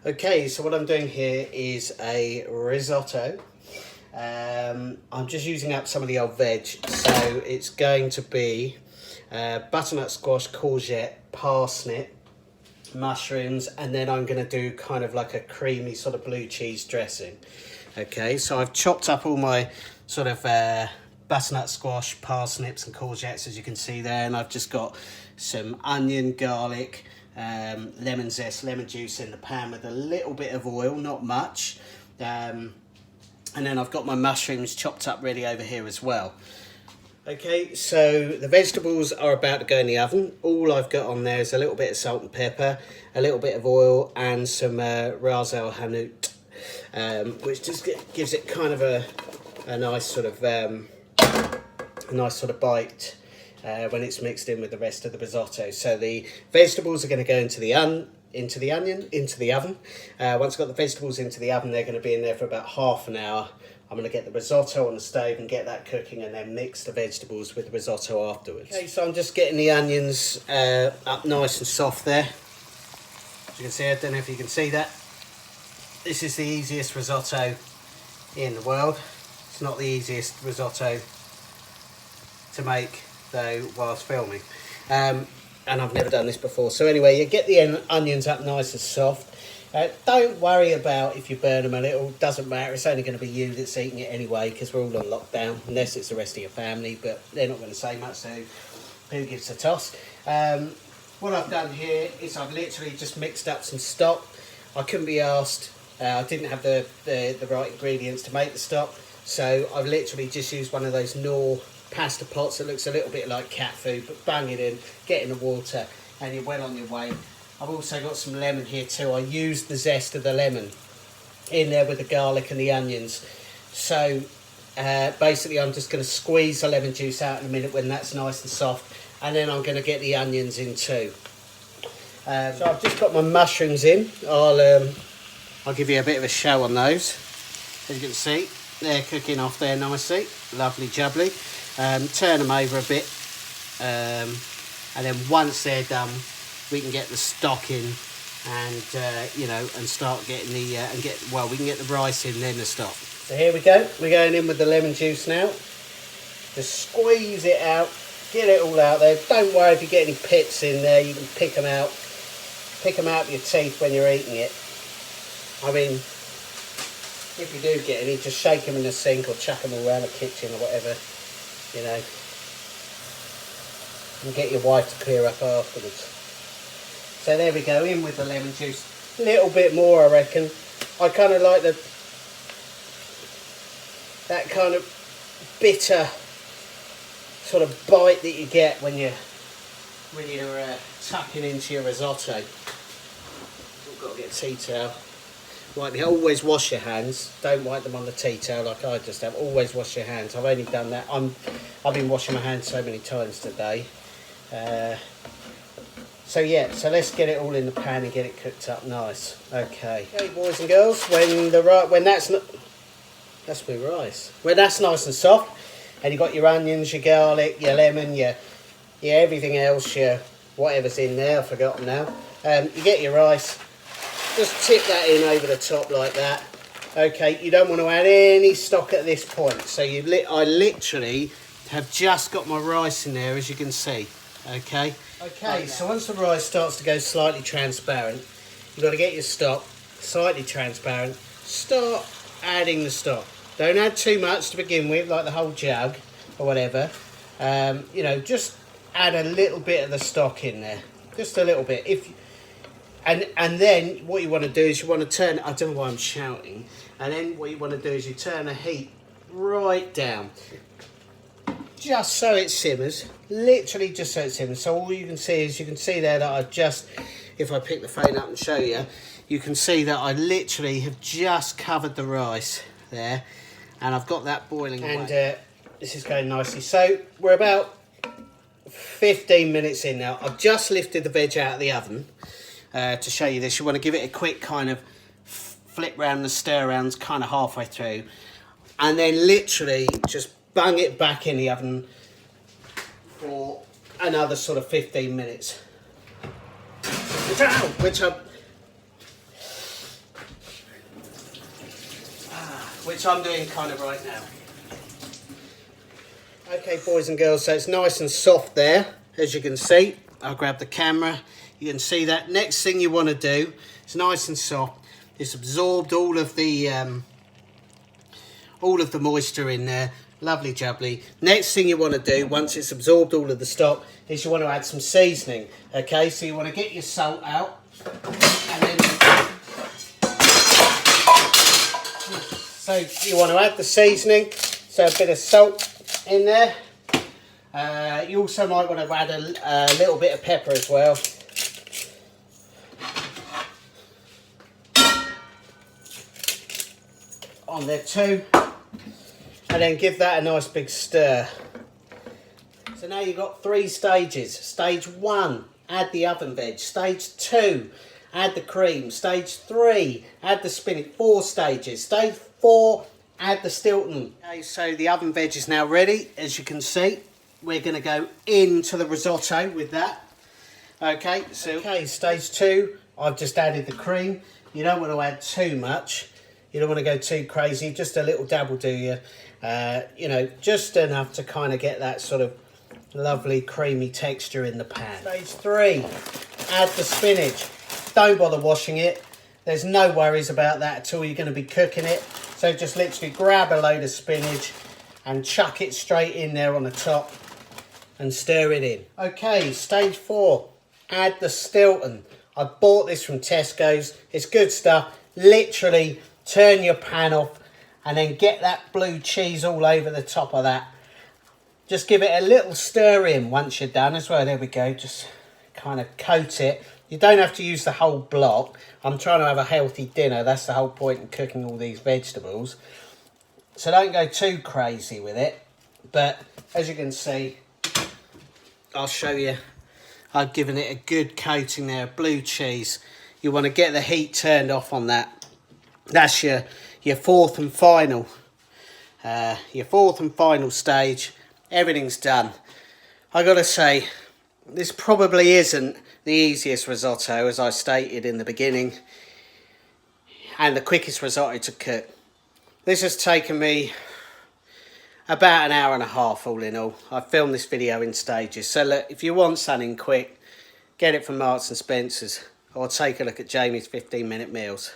Okay, so what I'm doing here is a risotto. I'm just using up some of the old veg, so it's going to be butternut squash, courgette, parsnip, mushrooms, and then I'm going to do kind of like a creamy sort of blue cheese dressing. Okay, so I've chopped up all my sort of butternut squash, parsnips and courgettes, as you can see there, and I've just got some onion, garlic, lemon zest, lemon juice in the pan with a little bit of oil, not much, and then I've got my mushrooms chopped up ready over here as well. Okay, so the vegetables are about to go in the oven. All I've got on there is a little bit of salt and pepper, a little bit of oil, and some ras el hanout, which just gives it kind of a nice sort of bite when it's mixed in with the rest of the risotto. So the vegetables are going to go into the oven. Once I've got the vegetables into the oven, they're going to be in there for about half an hour. I'm going to get the risotto on the stove and get that cooking, and then mix the vegetables with the risotto afterwards. Okay, so I'm just getting the onions up nice and soft there. As you can see, I don't know if you can see that. This is the easiest risotto in the world. It's not the easiest risotto to make though whilst filming, and I've never done this before. So anyway, you get the onions up nice and soft. Don't worry about if you burn them a little, doesn't matter. It's only going to be you that's eating it anyway, because we're all on lockdown, unless it's the rest of your family, but they're not going to say much, so who gives a toss. What I've done here is I've literally just mixed up some stock. I couldn't be asked, I didn't have the right ingredients to make the stock, so I've literally just used one of those Knorr pasta pots that looks a little bit like cat food, but bang it in, get in the water, and you're well on your way. I've also got some lemon here too. I used the zest of the lemon in there with the garlic and the onions. So basically I'm just going to squeeze the lemon juice out in a minute when that's nice and soft, and then I'm going to get the onions in too. So I've just got my mushrooms in. I'll give you a bit of a show on those. As you can see, they're cooking off there nicely, lovely jubbly. Turn them over a bit, and then once they're done, we can get the stock in, and and start getting the we can get the rice in, then the stock. So here we go. We're going in with the lemon juice now. Just squeeze it out, get it all out there. Don't worry if you get any pits in there. You can pick them out. Pick them out with your teeth when you're eating it. I mean, if you do get any, just shake them in the sink or chuck them all around the kitchen or whatever, and get your wife to clear up afterwards. So there we go, in with the lemon juice. A little bit more, I reckon. I kind of like that kind of bitter sort of bite that you get when you're tucking into your risotto. You've got to get a tea towel. Always wash your hands. Don't wipe them on the tea towel like I just have. Always wash your hands. I've only done that. I've been washing my hands so many times today. So yeah, so let's get it all in the pan and get it cooked up nice. Okay, boys and girls, when that's my rice. When that's nice and soft, and you've got your onions, your garlic, your lemon, your everything else, your whatever's in there, I've forgotten now. You get your rice, just tip that in over the top like that. Okay, you don't want to add any stock at this point. So I literally have just got my rice in there, as you can see. Okay, so once the rice starts to go slightly transparent, you've got to get your stock slightly transparent. Start adding the stock. Don't add too much to begin with, like the whole jug or whatever. Just add a little bit of the stock in there, just a little bit. And then what you want to do is you want to turn. I don't know why I'm shouting. And then what you want to do is you turn the heat right down, just so it simmers. Literally just so it simmers. So all you can see there that I've just, if I pick the phone up and show you, you can see that I literally have just covered the rice there, and I've got that boiling away. And this is going nicely. So we're about 15 minutes in now. I've just lifted the veg out of the oven to show you this. You want to give it a quick kind of flip round and stir around kind of halfway through, and then literally just bung it back in the oven for another sort of 15 minutes, which which I'm doing kind of right now. Okay, boys and girls, so it's nice and soft there, as you can see. I'll grab the camera. You can see that. Next thing you want to do, it's nice and soft. It's absorbed all of the moisture in there. Lovely jubbly. Next thing you want to do, once it's absorbed all of the stock, is you want to add some seasoning. Okay, so you want to get your salt out, and then so you want to add the seasoning. So a bit of salt in there. You also might want to add a little bit of pepper as well. On there too. And then give that a nice big stir. So now you've got 3 stages. Stage 1, add the oven veg. Stage 2, add the cream. Stage 3, add the spinach. 4 stages. Stage 4, add the Stilton. Okay, so the oven veg is now ready. As you can see, we're going to go into the risotto with that. Okay, so stage 2, I've just added the cream. You don't want to add too much. You don't want to go too crazy. Just a little dab will do you. You know, just enough to kind of get that sort of lovely creamy texture in the pan. Stage 3, add the spinach. Don't bother washing it. There's no worries about that at all. You're going to be cooking it. So just literally grab a load of spinach and chuck it straight in there on the top and stir it in. Okay, stage 4, add the Stilton. I bought this from Tesco's. It's good stuff. Literally turn your pan off and then get that blue cheese all over the top of that. Just give it a little stir in once you're done as well. There we go. Just kind of coat it. You don't have to use the whole block. I'm trying to have a healthy dinner. That's the whole point in cooking all these vegetables. So don't go too crazy with it. But as you can see, I'll show you. I've given it a good coating there, blue cheese. You want to get the heat turned off on that. That's your fourth and final. Your fourth and final stage. Everything's done. I got to say, this probably isn't the easiest risotto, as I stated in the beginning, and the quickest risotto to cook. This has taken me about an hour and a half all in all. I filmed this video in stages. So look, if you want something quick, get it from Marks and Spencer's, or take a look at Jamie's 15-minute meals.